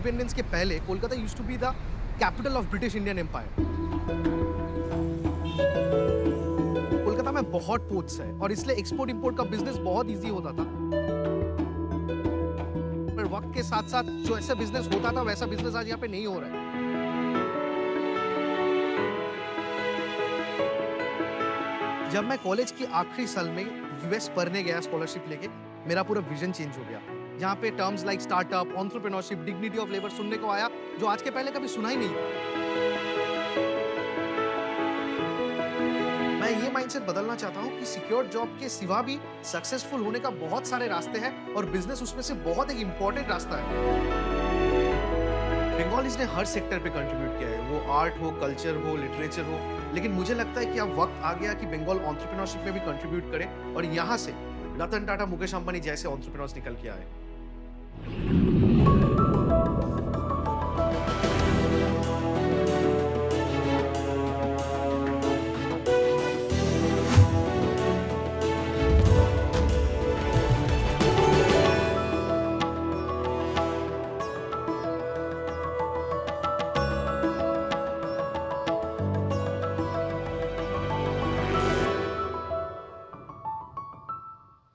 Independence के पहले Kolkata used to be the capital of British Indian empire. Kolkata में बहुत पोर्ट्स है और इसलिए एक्सपोर्ट इंपोर्ट का बिजनेस बहुत इजी होता था। पर वक्त के साथ साथ जो ऐसा बिजनेस होता था वैसा बिजनेस आज यहाँ पे नहीं हो रहा है। जब मैं कॉलेज की आखिरी साल में यूएस पढ़ने गया स्कॉलरशिप लेके, मेरा पूरा विजन चेंज हो गया। जहाँ पे terms like startup, entrepreneurship, dignity of labour सुनने को आया, जो आज के पहले कभी सुना ही नहीं था। मैं ये माइंडसेट बदलना चाहता हूँ कि सिक्योर जॉब के सिवा भी सक्सेसफुल होने का बहुत सारे रास्ते हैं और बिजनेस उसमें से बहुत एक इंपॉर्टेंट रास्ता है। बंगालीज ने हर सेक्टर पे कंट्रीब्यूट किया है, वो आर्ट हो, कल्चर हो, लिटरेचर हो, लेकिन मुझे लगता है कि अब वक्त आ गया कि बंगाल एंटरप्रेन्योरशिप में भी कंट्रीब्यूट करे और यहाँ से रतन टाटा, मुकेश अंबानी जैसे एंटरप्रेन्योर्स निकल के आए।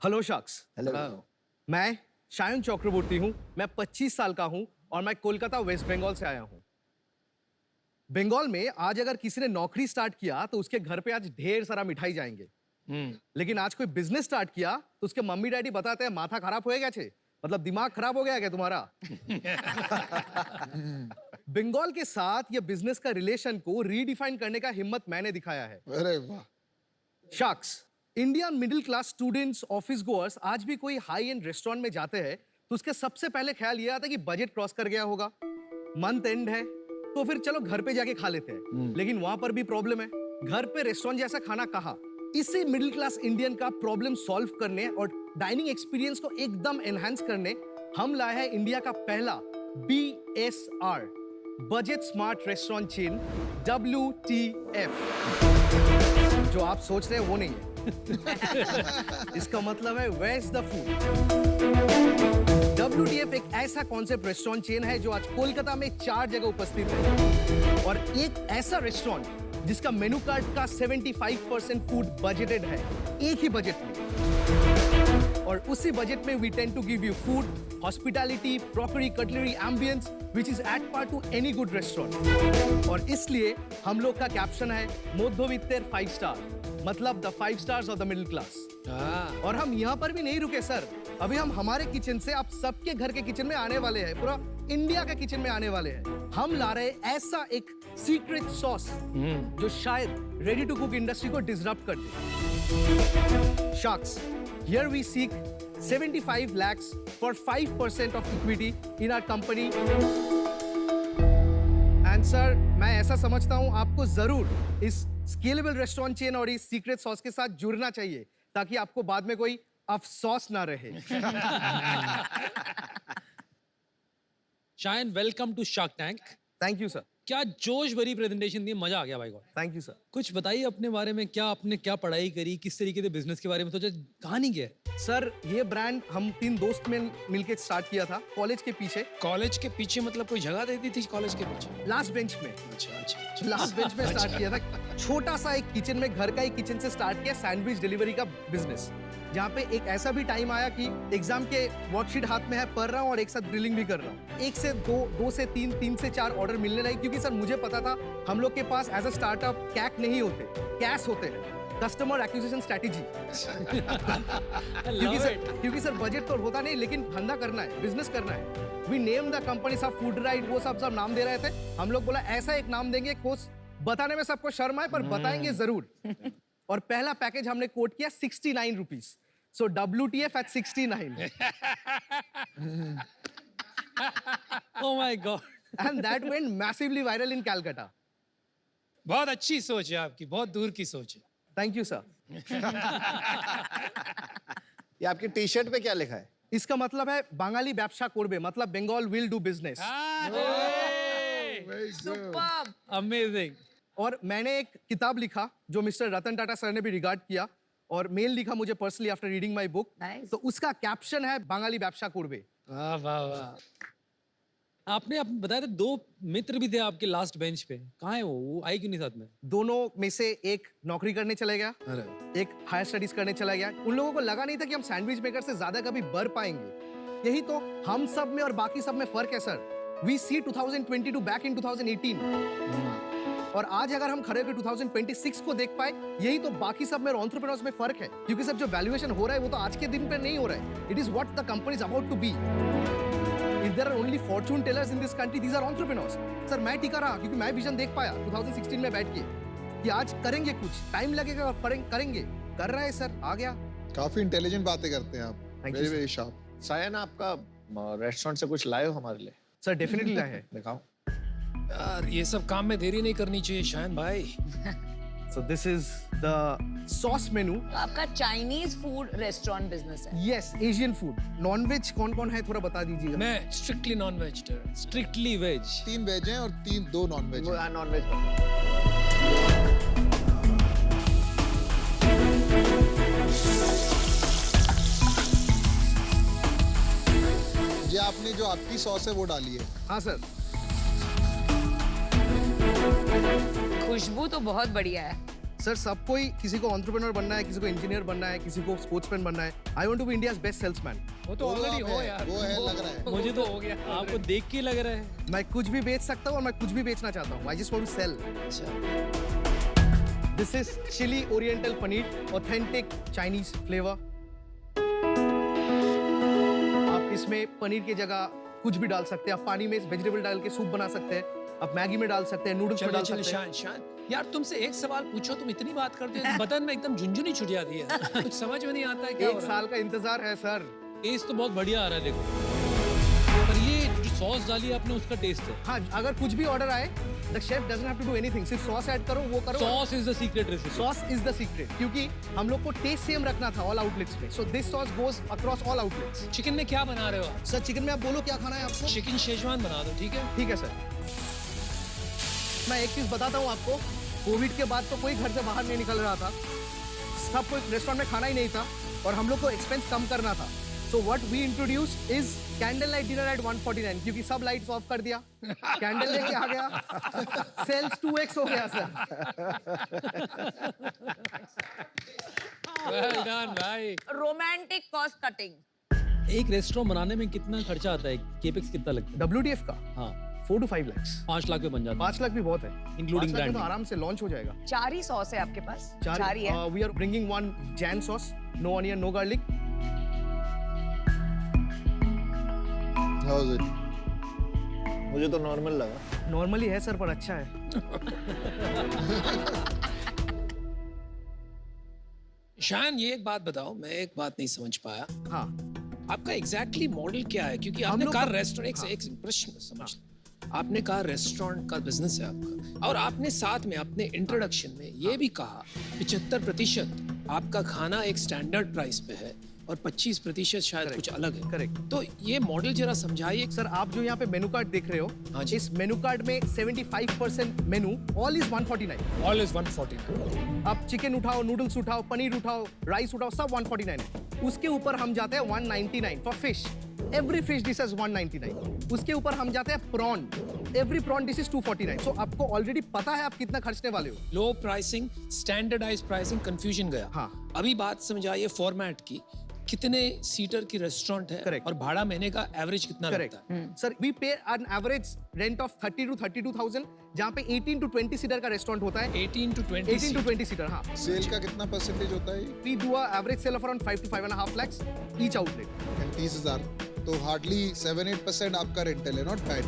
हेलो शख्स। हेलो। मैं शायन चक्रवर्ती हूँ। मैं 25 साल का हूँ और मैं कोलकाता वेस्ट बंगाल से आया हूँ। बंगाल में आज अगर किसी ने नौकरी स्टार्ट किया तो उसके घर पे आज ढेर सारा मिठाई जाएंगे। लेकिन आज कोई बिजनेस स्टार्ट किया तो उसके मम्मी डैडी बताते हैं माथा खराब हो गया छे, मतलब दिमाग खराब हो गया क्या तुम्हारा? बंगाल के साथ ये बिजनेस का रिलेशन को रीडिफाइन करने का हिम्मत मैंने दिखाया है। अरे वाह। शख्स, Indian middle class students, office goers आज भी कोई हाई एंड रेस्टोरेंट में जाते हैं तो उसके सबसे पहले ख्याल ये आता है कि बजट क्रॉस कर गया होगा, मंथ एंड है, तो फिर चलो घर पे जाके खा लेते हैं। लेकिन वहां पर भी प्रॉब्लम है, घर पे रेस्टोरेंट जैसा खाना कहाँ? इसी मिडिल क्लास इंडियन का प्रॉब्लम सॉल्व करने और डाइनिंग एक्सपीरियंस को एकदम एनहांस करने हम लाए हैं इंडिया का पहला BSR, budget smart restaurant chain, WTF। जो आप सोच रहे हैं वो नहीं है। इसका मतलब है where is the food. WTF एक ऐसा कॉन्सेप्ट रेस्टोरेंट चेन है जो आज कोलकाता में 4 जगह उपस्थित है और एक ऐसा रेस्टोरेंट जिसका मेनू कार्ड का 75% फूड बजटेड है, एक ही बजट में। और उसी बजट में we tend to give you food, hospitality, crockery, cutlery, ambience which is at par to any good restaurant. और इसलिए हम लोग का कैप्शन है मध्यवित्तेर 5 स्टार, मतलब the 5 stars of the middle class. और हम यहाँ पर भी नहीं रुके सर, अभी हम हमारे किचन से आप सबके घर के किचन में आने वाले हैं, पूरा इंडिया के किचन में आने वाले हैं। हम ला रहे ऐसा एक सीक्रेट सॉस जो शायद रेडी टू कुक इंडस्ट्री को डिसरप्ट कर दे। शख्स, here we seek 75 lakhs for 5% of equity in our company. And sir, मैं ऐसा समझता हूँ आपको जरूर इस स्केलेबल रेस्टोरेंट चेन और इस सीक्रेट सॉस के साथ जुड़ना चाहिए ताकि आपको बाद में कोई अफसोस ना रहे। Shayan, welcome to Shark Tank. Thank you sir. क्या जोश भरी प्रेजेंटेशन दी, मजा आ गया भाई गॉड। Thank you sir. कुछ बताइए अपने बारे में, क्या आपने क्या पढ़ाई करी, किस तरीके से बिजनेस के बारे में सोचा, कहानी क्या है? सर, ये ब्रांड हम 3 दोस्त में मिलके स्टार्ट किया था कॉलेज के पीछे। कॉलेज के पीछे मतलब कोई जगह देती थी कॉलेज के पीछे? लास्ट बेंच में। अच्छा। लास्ट बेंच में स्टार्ट किया था, छोटा सा एक किचन में, घर का एक किचन से स्टार्ट किया सैंडविच डिलीवरी का बिजनेस। जहाँ पे एक ऐसा भी टाइम आया कि एग्जाम के वर्कशीट हाथ में है, पढ़ रहा हूँ और एक साथ ड्रिलिंग भी कर रहा हूँ। 1 से 2, 2 से 3, 3 से 4 ऑर्डर मिलने लगे क्योंकि सर मुझे पता था हम लोग के पास एज अ स्टार्टअप कैक नहीं होते, कैश होते हैं, कस्टमर एक्विजिशन स्ट्रेटेजी। क्योंकि सर बजट तो होता नहीं, लेकिन धंधा करना है, बिजनेस करना है। वी नेम द कंपनी, सब फूड राइट वो सब नाम दे रहे थे। हम लोग बोला ऐसा एक नाम देंगे कोर्स बताने में सबको शर्म आए पर बताएंगे जरूर। और पहला पैकेज हमने कोट किया 69 rupees. So WTF at 69। Oh my God. And that went massively viral in Calcutta. बहुत अच्छी सोच है आपकी, बहुत दूर की सोच है। Thank you sir. ये आपकी टी शर्ट पे क्या लिखा है? इसका मतलब है बांगाली व्यवसाय करबे, मतलब Bengal will do business. Superb, amazing. और मैंने एक किताब लिखा जो मिस्टर रतन टाटा सर ने भी रिगार्ड किया और मेल लिखा मुझे personally after reading my book. तो उसका कैप्शन है बांगाली व्यवसाय करबे। वाह वाह वाह। आपने आप बताया था 2 मित्र भी थे आपके लास्ट बेंच पे, कहाँ है वो आई क्यों नहीं साथ में? दोनों में से एक नौकरी करने चले गया, अरे एक हायर स्टडीज करने चला गया। उन लोगों को लगा नहीं था कि हम सैंडविच मेकर से ज्यादा कभी बढ़ पाएंगे। यही तो हम सब में और बाकी सब में फर्क है sir. We see 2022 back in 2018 और आज अगर हम खड़े होकर 2026 को देख पाए, यही तो बाकी सब में और एंटरप्रेन्योर्स में फर्क है। क्योंकि सर जो वैल्यूएशन हो रहा है वो तो आज के दिन पे नहीं हो रहा है। It is what the company is about to be. If there are only fortune tellers in this country, these are entrepreneurs. Sir मैं टिका रहा क्योंकि मैं विजन देख पाया 2016 में बैठ के कि आज करेंगे कुछ, टाइम लगेगा और करेंगे। कर रहा है सर, आ गया। काफी इंटेलिजेंट बातें करते हैं आप। Thank you, very sir. Very sharp. Sayan आपका रेस्टोरेंट से कुछ लाए हो हमारे लिए? सर डेफिनेटली लाए हैं। दिखाओ। यार ये सब काम में देरी नहीं करनी चाहिए शायन भाई। So this is the sauce menu. तो आपका चाइनीज फूड रेस्टोरेंट बिजनेस है। Yes, Asian food. Non-veg कौन-कौन है थोड़ा बता दीजिएगा। मैं strictly non vegetarian. Strictly veg. 3 veg हैं और 2 नॉन वेज हैं। Non veg. ये आपने जो आपकी सॉस है वो डाली है। हाँ सर। खुशबू तो बहुत बढ़िया है। सर सब कोई, किसी को एंटरप्रेन्योर बनना है, किसी को इंजीनियर बनना है, किसी को स्पोर्ट्समैन बनना है। I want to be India's best salesman. वो तो ऑलरेडी आप हो है, यार। वो है लग रहा है। मुझे तो हो गया। आपको देख के लग रहा है। मैं कुछ भी बेच सकता हूँ और मैं कुछ भी बेचना चाहता हूँ। I just want to sell. अच्छा। This is chilli oriental paneer, authentic Chinese flavour. आप इसमें पनीर की जगह कुछ भी डाल सकते हैं। आप पानी में वेजिटेबल डाल के सूप बना सकते हैं। आप मैगी में डाल सकते हैं, नूडल्स में चलिए डाल चलिए सकते हैं। शान शान यार तुमसे एक सवाल पूछो, तुम इतनी बात करते हो बदन में एकदम झुंझुनी छुट जाती है। कुछ समझ में नहीं आता है क्या हो एक रहा है। साल का इंतजार है सर। टेस्ट तो बहुत बढ़िया आ रहा है देखो। पर ये जो सॉस डाली आपने उसका टेस्ट है। हाँ, अगर कुछ भी ऑर्डर आए, the chef doesn't have to do anything. सिर्फ सॉस ऐड करो, वो करो। Sauce is the secret recipe. Sauce is the secret, क्योंकि हम लोग को टेस्ट सेम रखना था ऑल आउटलेट्स पे। So this sauce goes across all outlets. Chicken में क्या बना रहे हो आप? सर चिकन में आप बोलो क्या खाना है आपको। चिकन शेजवान बना दो, ठीक है? ठीक है सर। मैं एक चीज बताता हूँ आपको, कोविड के बाद तो कोई घर से बाहर नहीं निकल रहा था। सब कोई रेस्टोरेंट में खाना ही नहीं था और हम लोग को एक्सपेंस कम करना था। So what we introduced is candle light dinner at 149, क्योंकि सब लाइट्स ऑफ कर दिया, कैंडल लेके आ गया, सेल्स 2x हो गया सर। वेल डन भाई। Romantic cost cutting. एक रेस्टोरेंट बनाने में कितना खर्चा आता है? केपेक्स कितना लगता है? WTF का हाँ 4 to 5 lakhs। 5 लाख में बन जाता है 5 लाख भी बहुत है, Including 5 लाख में तो branding। आराम से लॉन्च हो जाएगा। 4 ही सॉस है आपके पास? 4 ही है। We are bringing 1 Jain sauce, no onion no garlic. How is it? मुझे तो नॉर्मल लगा। नॉर्मली है सर, पर अच्छा है। शान ये एक बात बताओ, मैं एक बात नहीं समझ पाया। हाँ, आपका एग्जैक्टली मॉडल क्या है? क्योंकि हम आपने लोग कहा का- रेस्टोरेंट, एक प्रश्न समझ लो। आपने कहा रेस्टोरेंट का बिजनेस है आपका, और आपने साथ में अपने इंट्रोडक्शन में ये भी कहा 75% आपका खाना एक स्टैंडर्ड प्राइस पे है और 25% शायद कुछ अलग है। करेक्ट। तो ये मॉडल जरा समझाइए। सर आप जो यहाँ पे मेनू कार्ड देख रहे हो, हाँ जी। इस मेनू कार्ड में 75% मेनू ऑल इज 149। All is 149। आप चिकन उठाओ, नूडल्स उठाओ, पनीर उठाओ, राइस उठाओ, सब 149 है। उसके ऊपर हम जाते हैं 199 for fish. Every fish dish is 199। उसके ऊपर हम जाते हैं prawn. Every prawn dish is 249। So आपको ऑलरेडी पता है आप कितना खर्चने वाले हो। Low pricing, standardize pricing, confusion गया। हाँ। अभी बात समझाइए फॉर्मेट की। कितने सीटर की रेस्टोरेंट है? Correct. और भाड़ा महीने का एवरेज कितना करेक्ट लगता है? सर, वी पे an average rent of 30 to 32,000, जहाँ पे 18 to 20 सीटर का रेस्टोरेंट होता है। 18 to 20 18 to 20 सीटर, हाँ। सेल का कितना परसेंटेज होता है? We do a average sale of around 5 to 5.5 lakhs each outlet. 30,000, तो हार्डली 7-8% आपका रेंटल है, नॉट बैड।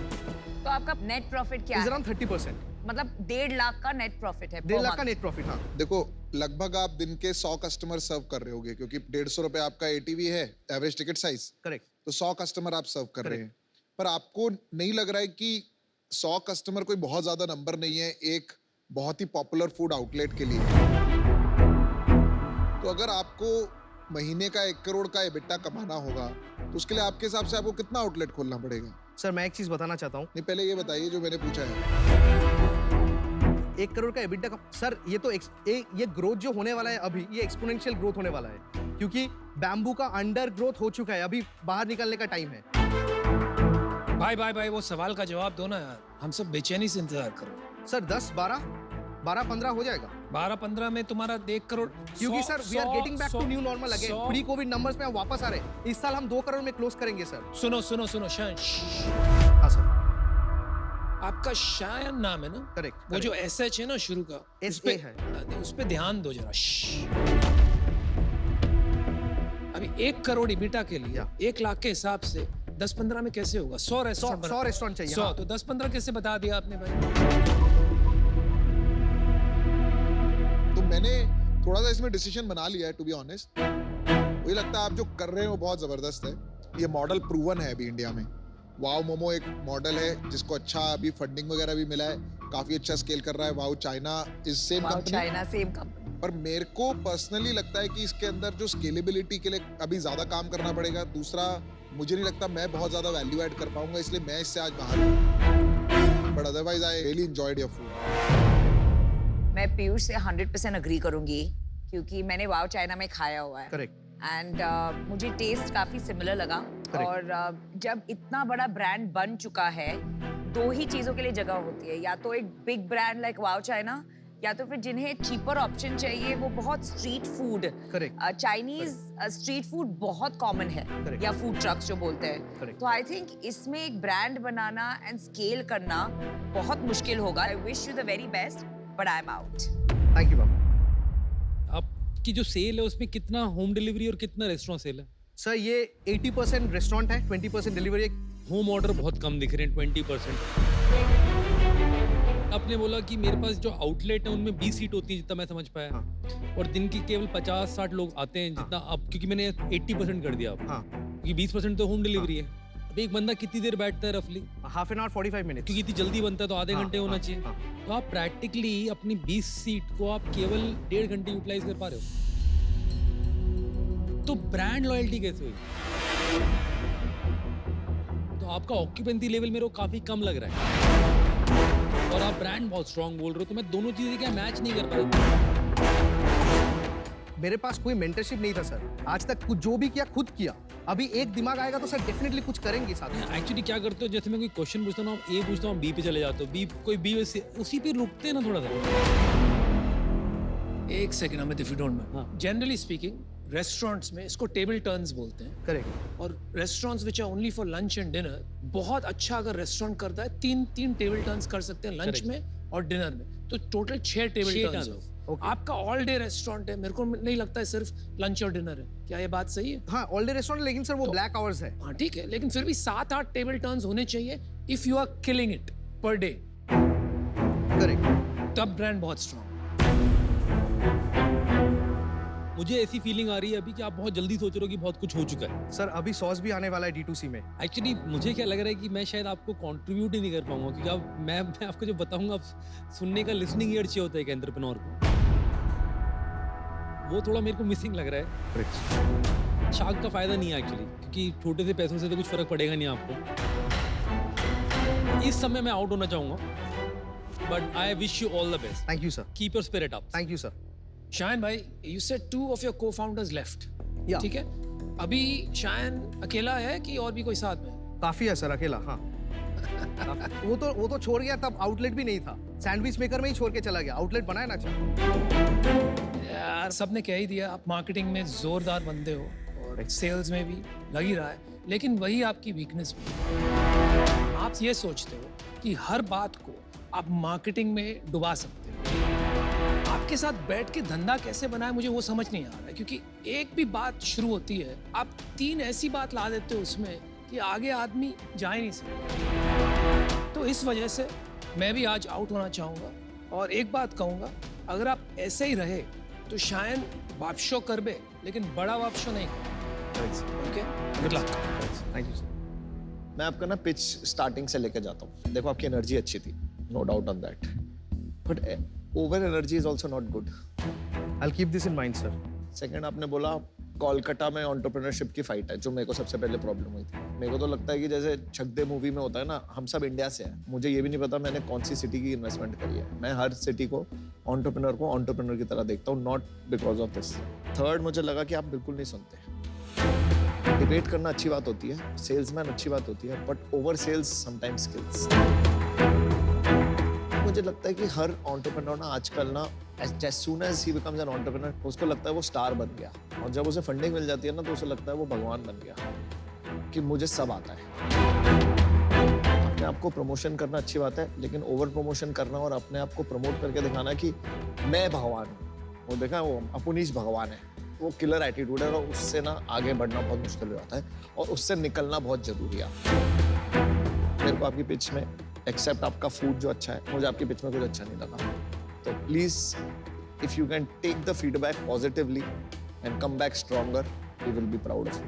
तो आपका नेट प्रॉफिट क्या Is है? around 30%. मतलब 1.5 लाख का नेट प्रॉफिट है। 1.5 लाख का नेट प्रॉफिट, हाँ। देखो लगभग आप दिन के 100 कस्टमर सर्व कर रहे होगे, क्योंकि 150 रुपए आपका ATV है, एवरेज टिकट साइज। करेक्ट। तो 100 कस्टमर आप सर्व कर रहे हैं, पर आपको नहीं लग रहा है कि 100 कस्टमर कोई बहुत ज्यादा नंबर नहीं है एक बहुत ही पॉपुलर फूड आउटलेट के लिए? तो अगर आपको महीने का 1 करोड़ का EBITDA कमाना होगा, तो उसके लिए आपके हिसाब से आपको कितना आउटलेट खोलना पड़ेगा? सर मैं एक चीज बताना चाहता हूँ। नहीं, पहले ये बताइए जो मैंने पूछा है। 1 करोड़ का EBITDA का, सर ये तो ये ग्रोथ जो होने वाला है अभी, ये एक्सपोनेंशियल ग्रोथ होने वाला है, क्योंकि बैम्बू का अंडर ग्रोथ हो चुका है। अभी बाहर निकलने का टाइम है। भाई वो सवाल का जवाब दो ना यार, हम सब बेचैनी से इंतजार कर रहे हैं। सर 10 12 12 15 हो जाएगा 12-15 में तुम्हारा 1 करोड़, क्योंकि sir we are getting back to new normal again, pre covid numbers पे हम वापस आ रहे हैं। इस साल हम 2 करोड़ में क्लोज करेंगे सर। सुनो शायन, हाँ सर, आपका शायन नाम है ना? करेक्ट। वो जो SH है ना शुरू का, SA है। उस पे ध्यान दो जरा। अभी 1 करोड़ EBITDA के लिए 1 लाख के हिसाब से 10-15 में कैसे होगा? 100 रेस्टोरेंट 100 रेस्टोरेंट चाहिए। 100 हाँ। तो 10-15 कैसे बता दिया आपने भाई? तो मैंने थोड़ा सा इसमें डिसीजन बना लिया है, टू बी ऑनेस्ट। मुझे लगता है आप जो कर रहे हैं वो बहुत जबरदस्त है। ये मॉडल प्रूवन है अभी इंडिया में। वाओ मोमो एक मॉडल है जिसको अच्छा अभी फंडिंग वगैरह भी मिला है, काफी अच्छा स्केल कर रहा है। Wow China is same company, China same company. पर मेरे को पर्सनली लगता है कि इसके अंदर जो स्केलेबिलिटी के लिए अभी ज्यादा काम करना पड़ेगा। दूसरा, मुझे नहीं लगता मैं बहुत ज्यादा वैल्यू ऐड कर पाऊंगा, इसलिए मैं इससे आज बाहर हूँ। But otherwise I really enjoyed your food. मैं पीयूष से 100% अग्री करूंगी, क्योंकि मैंने वाओ चाइना में खाया हुआ है। करेक्ट। एंड मुझे टेस्ट काफी सिमिलर लगा। और जब इतना बड़ा ब्रांड बन चुका है, 2 ही चीजों के लिए जगह होती है, या तो एक big brand like wow China, या तो फिर जिन्हें चीपर ऑप्शन चाहिए वो बहुत street food. Correct. Chinese street food बहुत कॉमन है, Correct. या फूड ट्रक्स जो बोलते हैं। Correct. तो आई थिंक इसमें एक ब्रांड बनाना एंड स्केल करना बहुत मुश्किल होगा। I wish you the very best, but I am out. Thank you बाबू। आपकी जो सेल है उसमें कितना होम डिलीवरी और कितना रेस्टोरेंट सेल है? सर ये 80% रेस्टोरेंट है, 20% डिलीवरी। होम ऑर्डर बहुत कम दिख रहे हैं, 20%। आपने बोला कि मेरे पास जो आउटलेट है उनमें 20 सीट होती है, जितना मैं समझ पाया। हाँ। और दिन की केवल 50-60 लोग आते हैं, जितना अब, क्योंकि मैंने 80% कर दिया अब, हाँ। क्योंकि 20% तो होम डिलीवरी है। अब एक बंदा कितनी देर बैठता है रफली? हाफ एन आवर 45 मिनट, क्योंकि इतनी जल्दी बनता है तो आधे हाँ, घंटे होना हाँ, चाहिए। हाँ। तो आप प्रैक्टिकली अपनी 20 सीट को आप केवल 1.5 घंटे यूटिलाइज कर पा रहे हो, तो ब्रांड लॉयल्टी कैसे हुई? तो आपका ऑक्यूपेंसी लेवल मेरे को काफी कम लग रहा है, और आप ब्रांड बहुत स्ट्रांग बोल रहे हो, तो मैं दोनों चीजें क्या मैच नहीं कर पा रहा। मेरे पास कोई मेंटरशिप नहीं था सर, आज तक कुछ जो भी किया खुद किया। अभी एक दिमाग आएगा तो सर डेफिनेटली कुछ करेंगे साथ में। एक्चुअली क्या करते हो, जैसे मैं कोई क्वेश्चन पूछता हूँ, आप ए पूछता हूँ, बी पे चले जाते हो, बी कोई बी उसी पे रुकते हैं ना थोड़ा सा। 1 second Amit, if you don't हाँ। माइंड। जनरली स्पीकिंग रेस्टोरेंट्स में इसको टेबल टर्न्स बोलते हैं, करेक्ट। और restaurants which are only for lunch and dinner, बहुत अच्छा अगर रेस्टोरेंट करता है 3 टेबल टर्न्स कर सकते हैं लंच Correct. में और डिनर में, तो टोटल 6 टेबल 6 टर्न्स turns. हो। Okay. आपका ऑल डे रेस्टोरेंट है, मेरे को नहीं लगता है सिर्फ लंच और डिनर है। क्या ये बात सही है? हाँ, ऑल डे रेस्टोरेंट, लेकिन सर वो ब्लैक आवर्स है। हाँ ठीक है, लेकिन फिर भी 7-8 टेबल टर्न्स होने चाहिए if you are killing it per day, correct. तब ब्रांड बहुत स्ट्रॉन्ग। मुझे ऐसी फीलिंग आ रही है अभी कि आप बहुत जल्दी सोच रहे हो कि बहुत कुछ हो चुका है। सर अभी सॉस भी आने वाला है D2C में। एक्चुअली मुझे क्या लग रहा है कि मैं शायद आपको कंट्रीब्यूट ही नहीं कर पाऊंगा, क्योंकि अब मैं आपको जो बताऊंगा, आप सुनने का लिसनिंग ईयर चाहिए होता है एक एंटरप्रेन्योर को, वो थोड़ा मेरे को मिसिंग लग रहा है। शार्क का फायदा नहीं है एक्चुअली, क्योंकि छोटे से पैसों से तो कुछ फर्क पड़ेगा नहीं आपको। इस समय मैं आउट होना चाहूंगा, but I wish you all the best. Thank you sir. Keep your spirit up. Thank you sir. Shayan भाई, you said 2 of your co-founders left. Yeah. ठीक है, अभी शायन अकेला है कि और भी कोई साथ में? काफी है सर, अकेला। हाँ। वो तो छोड़ गया, तब आउटलेट भी नहीं था, सैंडविच मेकर में ही छोड़ के चला गया, आउटलेट बनाया ना। अच्छा यार सबने कह ही दिया, आप मार्केटिंग में जोरदार बंदे हो और सेल्स में भी लग ही रहा है, लेकिन वही आपकी वीकनेस भी है। आप ये सोचते हो कि हर बात को आप मार्केटिंग में डुबा सकते हो। आपके साथ बैठ के धंधा कैसे बनाए, मुझे वो समझ नहीं आ रहा है, क्योंकि एक भी बात शुरू होती है, आप 3 ऐसी बात ला देते हो उसमें कि आगे आदमी जा ही नहीं सकता। तो इस वजह से मैं भी आज आउट होना चाहूँगा, और एक बात कहूँगा, अगर आप ऐसे ही रहे तो शायद वापशो कर बे, लेकिन बड़ा वापशो नहीं कर। Okay, good luck. Thank you sir. मैं आपका ना पिच स्टार्टिंग से लेके जाता हूँ। देखो आपकी एनर्जी अच्छी थी, no doubt on that, but over energy is also not good. I'll keep this in mind sir. Second, आपने बोला कोलकाता में एंटरप्रेन्योरशिप की फाइट है, जो मेरे को सबसे पहले प्रॉब्लम हुई थी। मेरे को तो लगता है कि जैसे छक दे मूवी में होता है ना, हम सब इंडिया से हैं, मुझे ये भी नहीं पता मैंने कौन सी सिटी की इन्वेस्टमेंट करी है। मैं हर सिटी को एंटरप्रेन्योर की तरह देखता हूँ, not because of this. Third, मुझे लगा कि आप बिल्कुल नहीं सुनते। डिबेट करना अच्छी बात होती है, सेल्समैन अच्छी बात होती है, but over sales sometimes kills. मुझे लगता है कि हर एंटरप्रेन्योर ना आजकल ना as soon as he becomes an entrepreneur, उसको लगता है वो स्टार बन गया, और जब उसे फंडिंग मिल जाती है ना तो उसे लगता है वो भगवान बन गया कि मुझे सब आता है। अपने आप को प्रमोशन करना अच्छी बात है, लेकिन ओवर प्रमोशन करना और अपने आप को प्रमोट करके दिखाना कि मैं भगवान हूँ, वो देखा वो अपुनीश भगवान है, वो किलर एटीट्यूड है, और उससे ना आगे बढ़ना बहुत मुश्किल हो जाता है और उससे निकलना बहुत जरूरी है। मेरे को आपकी पिच में एक्सेप्ट आपका फूड जो अच्छा है, मुझे आपकी पिच में कुछ अच्छा नहीं लगा, तो please if you can take the feedback positively and come back stronger, we will be proud of you.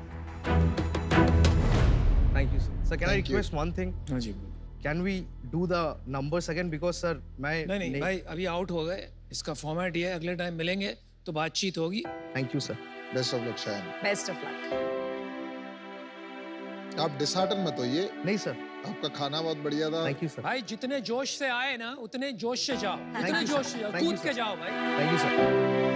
Thank you, sir. Sir, can I Thank you. request one thing? हाँ जी Can we do the numbers again? Because sir, मैं नहीं भाई अभी out हो गए, इसका format ये है, अगले टाइम मिलेंगे तो बातचीत होगी। Thank you, sir. Best of luck Shayan. Best of luck. आप डिसहार्टन मत होइए, नहीं sir. आपका खाना बहुत बढ़िया था। Thank you, sir. भाई जितने जोश से आए ना उतने जोश से जाओ, Thank उतने you, जोश sir. से जाओ, Thank you, कूद के sir. जाओ भाई। Thank you, sir.